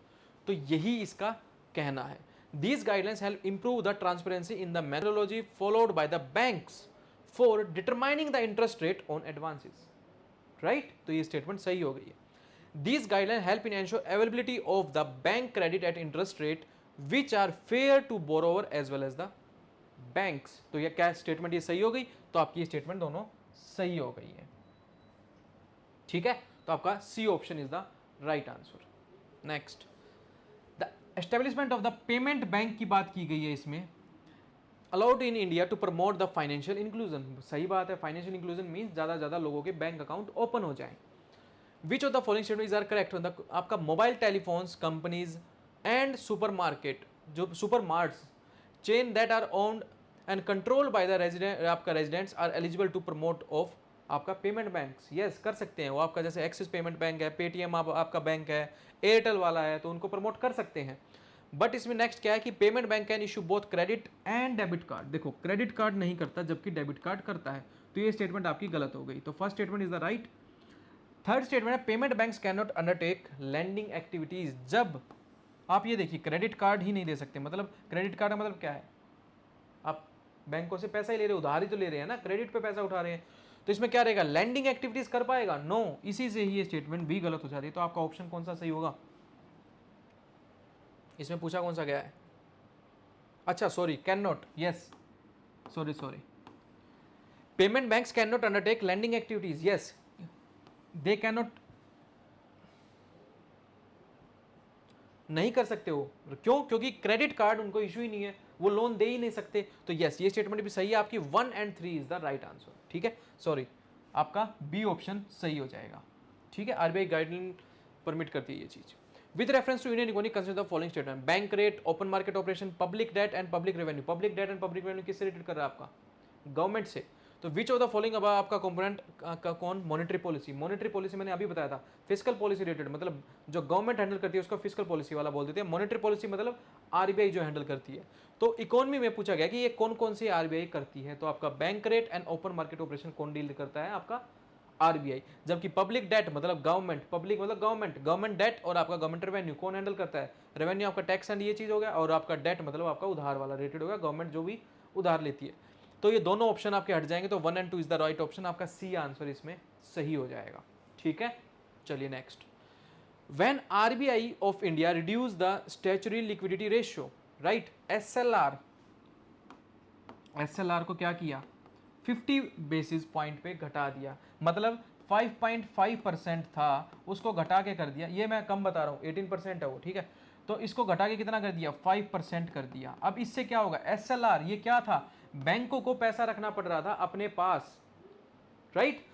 तो यही इसका कहना है। These guidelines help improve the transparency in the methodology followed by the banks for determining the interest rate on advances, right? तो ये स्टेटमेंट सही हो गई है। These guidelines help in ensure availability of the bank credit at interest rate which are fair to borrower as well as the banks। तो ये क्या statement, ये सही हो गई, तो आपकी स्टेटमेंट दोनों सही हो गई है, ठीक है, तो आपका C option is the right answer. Next, the establishment of the payment bank की बात की गई है इसमें, allowed in India to promote the financial inclusion, सही बात है, फाइनेंशियल इंक्लूजन मीन्स ज़्यादा से ज़्यादा लोगों के बैंक अकाउंट ओपन हो जाए। Which of the following statements are correct, आपका mobile telephones companies and supermarket, जो super marts chain that are owned and control by the resident, आपका residents are eligible to promote of आपका payment banks, yes कर सकते हैं, वो आपका जैसे एक्सिस पेमेंट बैंक है, पेटीएम आपका बैंक है, एयरटेल वाला है, तो उनको प्रमोट कर सकते हैं। बट इसमें नेक्स्ट क्या है कि payment bank can issue both credit and debit card, देखो क्रेडिट कार्ड नहीं करता जबकि डेबिट कार्ड करता है, तो ये स्टेटमेंट आपकी गलत हो गई, तो first statement is the right. Third statement है payment banks can not undertake lending activities, जब आप ये देखिए क्रेडिट कार्ड ही नहीं दे सकते, मतलब क्रेडिट कार्ड का मतलब क्या है, आप बैंकों से पैसा ही ले रहे हो, उधार ही तो ले रहे हैं ना, क्रेडिट पे पैसा उठा रहे हैं, तो इसमें क्या रहेगा, लैंडिंग एक्टिविटीज कर पाएगा, नो, इसी से ही ये स्टेटमेंट भी गलत हो जाती है, तो आपका ऑप्शन कौन सा सही होगा, इसमें पूछा कौन सा गया है, अच्छा sorry, can not, yes, sorry, payment banks can not undertake lending activities, yes, they can not, नहीं कर सकते हो, क्यों, क्योंकि क्रेडिट कार्ड उनको इशू ही नहीं है, वो लोन दे ही नहीं सकते, तो यस ये स्टेटमेंट भी सही है, आपकी 1 and 3 is the right answer, ठीक है, सॉरी, आपका बी ऑप्शन सही हो जाएगा, ठीक है, आरबीआई गाइडलाइन परमिट करती है ये चीज। With reference to Indian economy consider the following statement, bank rate, open market operation, public debt and public revenue, public debt and public revenue किससे रिलेटेड कर रहा है आपका, गवर्नमेंट से, तो विच ऑफ द फॉलोइंग अब आपका कंपोनेंट का कौन, मॉनेटरी पॉलिसी, मॉनेटरी पॉलिसी मैंने अभी बताया था, फिजिकल पॉलिसी रिलेटेड, मतलब जो गवर्नमेंट हैंडल करती है उसको फिजिकल पॉलिसी वाला बोल देते हैं, मॉनेटरी पॉलिसी मतलब आरबीआई जो हैंडल करती है, तो इकोनॉमी में पूछा गया कि ये कौन कौन सी आरबीआई करती है, तो आपका bank rate and open market operation कौन डील करता है, आपका आरबीआई, जबकि पब्लिक डेट मतलब गवर्नमेंट, पब्लिक मतलब गवर्नमेंट डेट और आपका गवर्नमेंट रेवेन्यू कौन हैंडल करता है, रेवेन्यू आपका टैक्स एंड ये चीज हो गया, और आपका डेट मतलब आपका उधार वाला रेटेड हो गया, गवर्नमेंट जो भी उधार लेती है, तो ये दोनों ऑप्शन आपके हट जाएंगे, तो 1 and 2 is the right option, आपका सी आंसर इसमें सही हो जाएगा, ठीक है, चलिए next, when RBI of India reduce the statutory liquidity ratio, right, SLR को क्या किया, 50 बेसिस पॉइंट पे घटा दिया, मतलब 5.5% था उसको घटा के कर दिया, ये मैं कम बता रहा हूँ, 18% है वो, ठीक है, तो इसको घटा के कितना कर दिया, 5% कर दिया। अब इससे क्या होगा, एसएलआर ये क्या था, बैंकों को पैसा रखना पड़ रहा था अपने पास, राइट,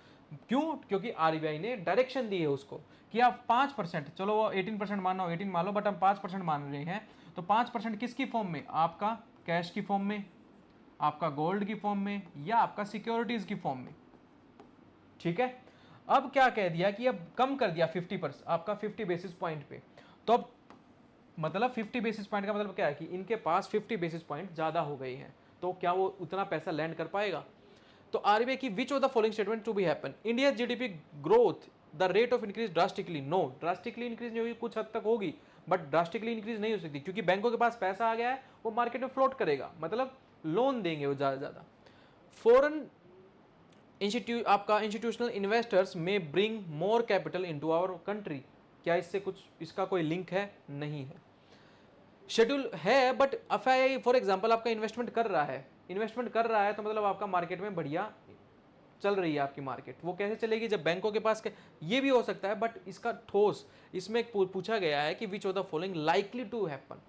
क्यों, क्योंकि आरबीआई ने डायरेक्शन दी है उसको कि आप 5%, चलो वो 18% मानो, 18 मान लो, बट हम 5% मान रहे हैं, तो 5% किसकी फॉर्म में, आपका कैश की फॉर्म में, आपका गोल्ड की फॉर्म में, या आपका सिक्योरिटीज की फॉर्म में, ठीक है, अब क्या कह दिया कि अब कम कर दिया 50% आपका 50 बेसिस पॉइंट पे। तो अब मतलब 50 बेसिस पॉइंट का मतलब क्या है कि इनके पास 50 बेसिस पॉइंट ज़्यादा हो गई हैं, तो क्या वो उतना पैसा लैंड कर पाएगा? तो आरबीआई की which of the following statement to be happen, India GDP growth the rate of increase drastically, no drastically increase नहीं होगी, कुछ हद तक होगी बट ड्रास्टिकली इंक्रीज नहीं हो सकती, क्योंकि बैंकों के पास पैसा आ गया है, वो मार्केट में फ्लोट करेगा, मतलब लोन देंगे वो ज़्यादा ज़्यादा। फॉरेन इंस्टीट्यूट आपका institutional investors may bring more capital into our country, क्या इससे कुछ इसका कोई लिंक है? नहीं है। शेड्यूल है बट एफआईआई फॉर एग्जांपल आपका इन्वेस्टमेंट कर रहा है, इन्वेस्टमेंट कर रहा है तो मतलब आपका मार्केट में बढ़िया चल रही है आपकी मार्केट। वो कैसे चलेगी जब बैंकों के पास ये भी हो सकता है, बट इसका ठोस इसमें पूछा गया है कि which of the following likely to happen.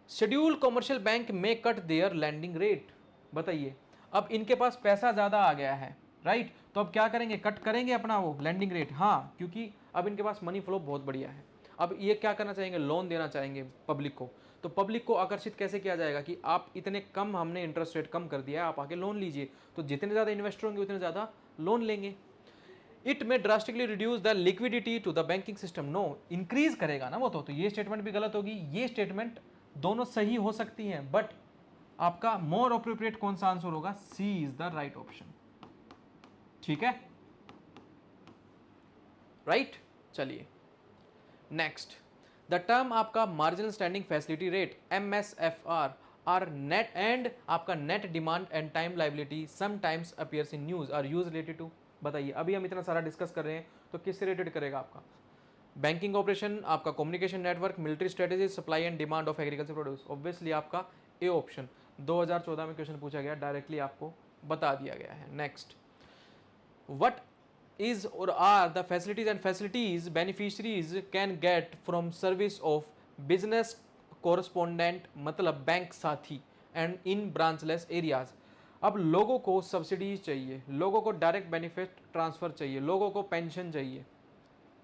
Schedule commercial bank may cut their lending rate, बताइए अब इनके पास पैसा ज़्यादा आ गया है, राइट, तो अब क्या करेंगे? कट करेंगे अपना वो लैंडिंग रेट, हाँ, क्योंकि अब इनके पास मनी फ्लो बहुत बढ़िया है। अब ये क्या करना चाहेंगे? लोन देना चाहेंगे पब्लिक को। तो पब्लिक को आकर्षित कैसे किया जाएगा कि आप इतने कम, हमने इंटरेस्ट रेट कम कर दिया है, आप आके लोन लीजिए, तो जितने ज़्यादा इन्वेस्टर होंगे उतने ज़्यादा लोन लेंगे। It may drastically reduce the liquidity to the banking system, no, increase करेगा ना वो, तो ये स्टेटमेंट भी गलत होगी, ये स्टेटमेंट दोनों सही हो सकती हैं, बट आपका मोर अप्रोप्रिएट कौन सा आंसर होगा? C is the right option, ठीक है, राइट। चलिए नेक्स्ट, द टर्म आपका marginal standing facility rate MSFR are net and आपका net demand and time liability sometimes appears in news are use related to, बताइए अभी हम इतना सारा डिस्कस कर रहे हैं तो किससे रिलेटेड करेगा? आपका बैंकिंग ऑपरेशन, आपका communication network, military strategy, supply and demand of agriculture produce, obviously आपका ए ऑप्शन। 2014 में क्वेश्चन पूछा गया, डायरेक्टली आपको बता दिया गया है। Next, what is or are the facilities beneficiaries can get from service of business correspondent मतलब बैंक साथी and in branchless areas। अब लोगों को सब्सिडीज चाहिए, लोगों को डायरेक्ट बेनिफिट ट्रांसफर चाहिए, लोगों को पेंशन चाहिए,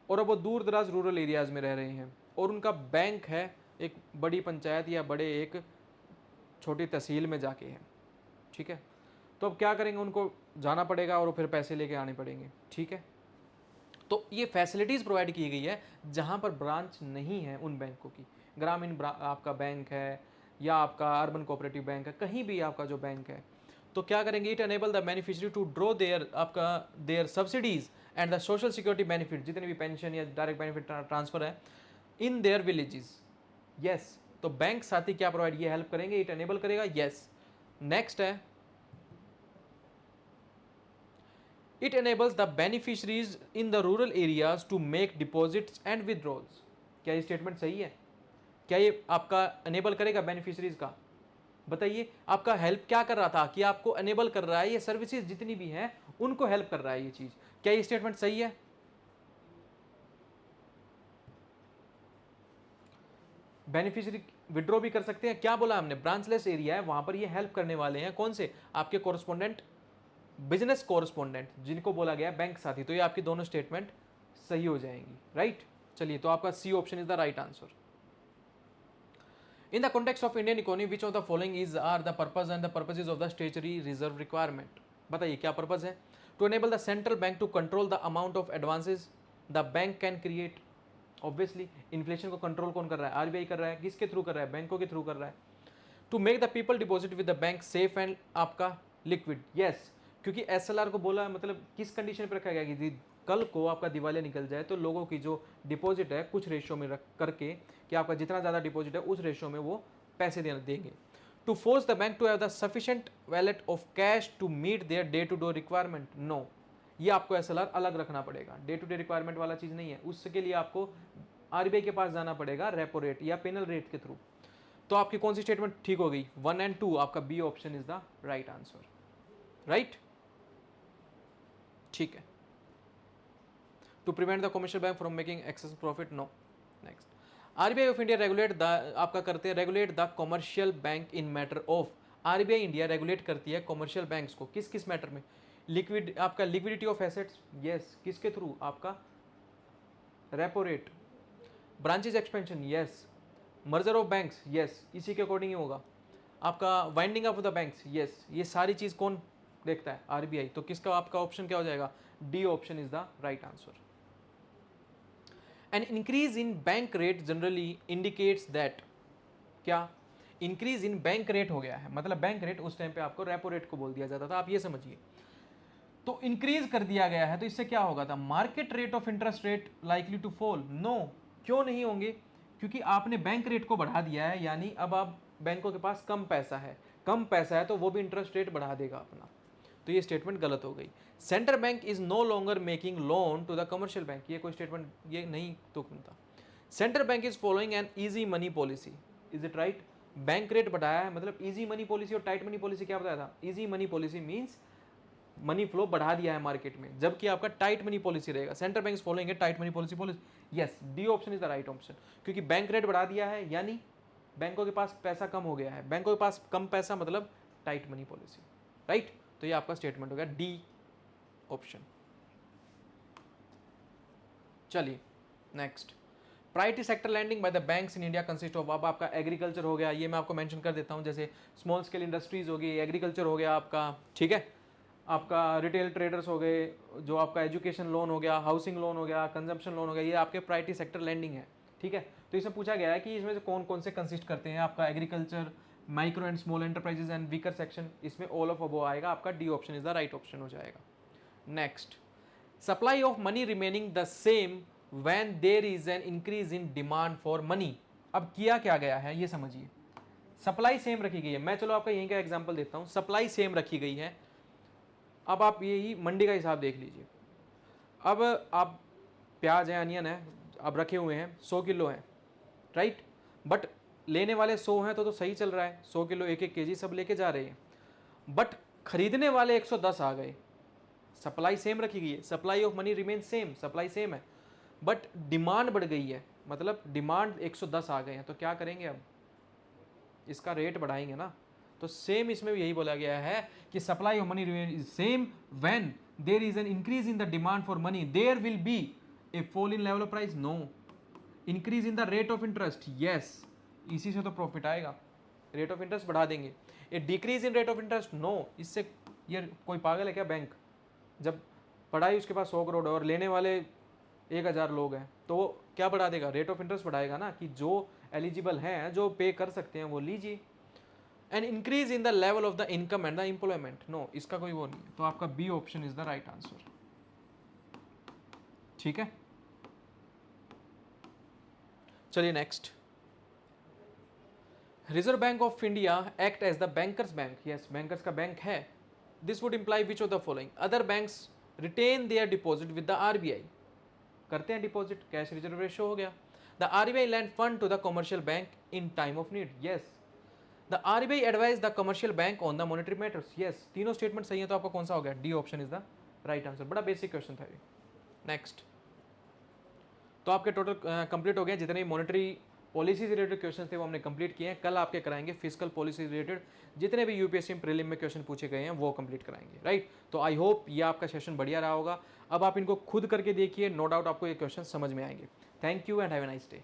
और अब वो दूर दराज रूरल एरियाज में रह रहे हैं और उनका बैंक है एक बड़ी पंचायत या बड़े एक छोटी तहसील में जाके है, ठीक है, तो अब क्या करेंगे? उनको जाना पड़ेगा और फिर पैसे लेके आने पड़ेंगे, ठीक है। तो ये फैसिलिटीज़ प्रोवाइड की गई है जहाँ पर ब्रांच नहीं है उन बैंकों की, ग्रामीण आपका बैंक है या आपका अर्बन कोऑपरेटिव बैंक है, कहीं भी आपका जो बैंक है, तो क्या करेंगे? It enable the beneficiary to draw their आपका their subsidies and the social security benefit, जितने भी पेंशन या डायरेक्ट बेनिफिट ट्रांसफर है इन देयर विलेजेस। यस, तो बैंक साथी क्या प्रोवाइड, ये हेल्प करेंगे, इट एनेबल करेगा, यस। नेक्स्ट है, it enables the beneficiaries in the rural areas to make deposits and withdrawals। क्या ये स्टेटमेंट सही है? क्या ये आपका एनेबल करेगा बेनिफिशियरीज का? बताइए, आपका हेल्प क्या कर रहा था कि आपको एनेबल कर रहा है, ये सर्विसेज जितनी भी हैं उनको हेल्प कर रहा है ये चीज, क्या ये स्टेटमेंट सही है? बेनिफिशियरी विड्रॉ भी कर सकते हैं, क्या बोला हमने? ब्रांचलेस एरिया है वहां पर ये हेल्प करने वाले हैं, कौन से? आपके कोरस्पोंडेंट, बिजनेस कोरस्पोंडेंट, जिनको बोला गया बैंक साथी, तो ये आपकी दोनों स्टेटमेंट सही हो जाएंगी, राइट। चलिए, तो आपका C option is the right answer. In the context of Indian economy which of the following is are the purpose and the purposes of the statutory reserve requirement, बताइए क्या पर्पज है? To enable the central bank to control the amount of advances the bank can create, obviously inflation को control कौन कर रहा है? RBI कर रहा है, किसके थ्रू कर रहा है? बैंकों के थ्रू कर रहा है। To make the people deposit with the bank safe and आपका लिक्विड, यस, क्योंकि एसएलआर को बोला मतलब किस कंडीशन पर रखा गया कि कल को आपका दिवालिया निकल जाए तो लोगों की जो डिपॉजिट है कुछ रेशियो में रख करके कि आपका जितना ज़्यादा डिपॉजिट है उस रेशियो में वो पैसे देंगे। To force the bank to have the sufficient wallet of cash to meet their day to day requirement, no, ये आपको एसएलआर अलग रखना पड़ेगा, डे टू डे रिक्वायरमेंट वाला चीज़ नहीं है, उसके लिए आपको आरबीआई के पास जाना पड़ेगा रेपो रेट या पेनल रेट के थ्रू। तो आपकी कौन सी स्टेटमेंट ठीक हो गई? 1 एंड 2, आपका B option is the right answer, right, ठीक है। To prevent the commercial bank from making excess profit, no. Next, RBI of India regulate the आपका करते हैं regulate the commercial bank in matter of, RBI India regulate करती है commercial banks को किस किस मैटर में? लिक्विड आपका लिक्विडिटी ऑफ एसेट्स, यस, किसके थ्रू? आपका repo rate, branches expansion, yes, merger of banks, yes, इसी के अकॉर्डिंग ही होगा। आपका winding up of the banks, yes, ये सारी चीज़ कौन देखता है आरबीआई, तो किसका आपका ऑप्शन क्या हो जाएगा, D option is the right answer. N increase in bank rate generally indicates that, क्या इंक्रीज इन बैंक रेट हो गया है, मतलब बैंक रेट उस टाइम पे आपको रेपो रेट को बोल दिया जाता था, आप ये समझिए। तो इंक्रीज कर दिया गया है तो इससे क्या होगा था, market rate of interest rate likely to fall, no, क्यों नहीं होंगे, क्योंकि आपने बैंक रेट को बढ़ा दिया है, यानी अब आप बैंकों के पास कम पैसा है, कम पैसा है तो वो भी इंटरेस्ट रेट बढ़ा देगा अपना, तो ये स्टेटमेंट गलत हो गई। Central bank is no longer making loan to the commercial bank, ये कोई स्टेटमेंट ये नहीं तो था। Central bank is following an easy money policy, is it right, bank rate बढ़ाया है मतलब इजी मनी पॉलिसी और टाइट मनी पॉलिसी क्या बताया था, easy money policy means money flow बढ़ा दिया है मार्केट में, जबकि आपका टाइट मनी पॉलिसी रहेगा, सेंट्रल बैंक फॉलोइंग है tight money policy, yes D option is the right option, क्योंकि बैंक रेट बढ़ा दिया है यानी बैंकों के पास पैसा कम हो गया है, बैंकों के पास कम पैसा मतलब टाइट मनी पॉलिसी, राइट, तो ये आपका स्टेटमेंट हो गया डी ऑप्शन। चलिए next, priority sector lending by the banks in India consist of, अब आपका एग्रीकल्चर हो गया, ये मैं आपको मेंशन कर देता हूं, जैसे स्मॉल स्केल इंडस्ट्रीज होगी, एग्रीकल्चर हो गया आपका, ठीक है, आपका रिटेल ट्रेडर्स हो गए, जो आपका एजुकेशन लोन हो गया, हाउसिंग लोन हो गया, कंजम्पशन लोन हो गया, ये आपके प्रायोरिटी सेक्टर लैंडिंग है, ठीक है। तो इसमें पूछा गया है कि इसमें से कौन कौन से कंसिस्ट करते हैं, आपका agriculture, micro and small enterprises and weaker section, इसमें ऑल ऑफ अबो आएगा, आपका D option is the right option हो जाएगा। Next, supply of money remaining the same when there is an increase in demand for money, अब किया क्या गया है ये समझिए, सप्लाई सेम रखी गई है, मैं चलो आपका यहीं का एग्जांपल देता हूं, सप्लाई सेम रखी गई है, अब आप यही मंडी का हिसाब देख लीजिए, अब आप प्याज है, अनियन है, अब रखे हुए हैं 100 किलो हैं, राइट, बट लेने वाले 100 हैं तो सही चल रहा है, 100 किलो 1-1 केजी सब लेके जा रहे हैं, बट खरीदने वाले 110 आ गए, सप्लाई सेम रखी गई है, supply of money remain same, supply same है, बट डिमांड बढ़ गई है, मतलब डिमांड 110 आ गए हैं, तो क्या करेंगे, अब इसका रेट बढ़ाएंगे ना, तो सेम इसमें भी यही बोला गया है कि supply of money remain is same when there is an increase in the demand for money there will be a fall in level of price, no, increase in the rate of interest, yes, इसी से तो profit आएगा, rate of interest बढ़ा देंगे, a decrease in rate of interest, no, इससे ये कोई पागल है क्या, बैंक जब पढ़ाई उसके पास 100 करोड़ और लेने वाले 1000 लोग हैं तो वो क्या बढ़ा देगा, रेट ऑफ इंटरेस्ट बढ़ाएगा ना, कि जो एलिजिबल हैं जो पे कर सकते हैं वो लीजिए। And increase in the level of the income and the employment, no, इसका कोई वो नहीं है, तो आपका B option is the right answer, ठीक है। चलिए next, reserve bank of India act as the bankers bank, yes bankers का बैंक है, this would imply which of the following, other banks retain their deposit with the RBI, करते हैं deposit, cash reserve ratio हो गया, the RBI lend fund to the commercial bank in time of need, yes, the RBI advise the commercial bank on the monetary matters, yes, तीनों statement सही है, तो आपका कौन सा हो गया, D option is the right answer, बड़ा बेसिक क्वेश्चन था ये। नेक्स्ट, तो आपके टोटल कंप्लीट हो गए, जितने मॉनेटरी पॉलिसी से रिलेटेड क्वेश्चन थे वो हमने कंप्लीट किए हैं, कल आपके कराएंगे फिजिकल पॉलिसी रिलेटेड जितने भी यूपीएससी प्रीलिम में क्वेश्चन पूछे गए हैं वो कंप्लीट कराएंगे, राइट। तो आई होप ये आपका सेशन बढ़िया रहा होगा, अब आप इनको खुद करके देखिए, नो डाउट आपको ये क्वेश्चन समझ में आएंगे। Thank you and have a nice day.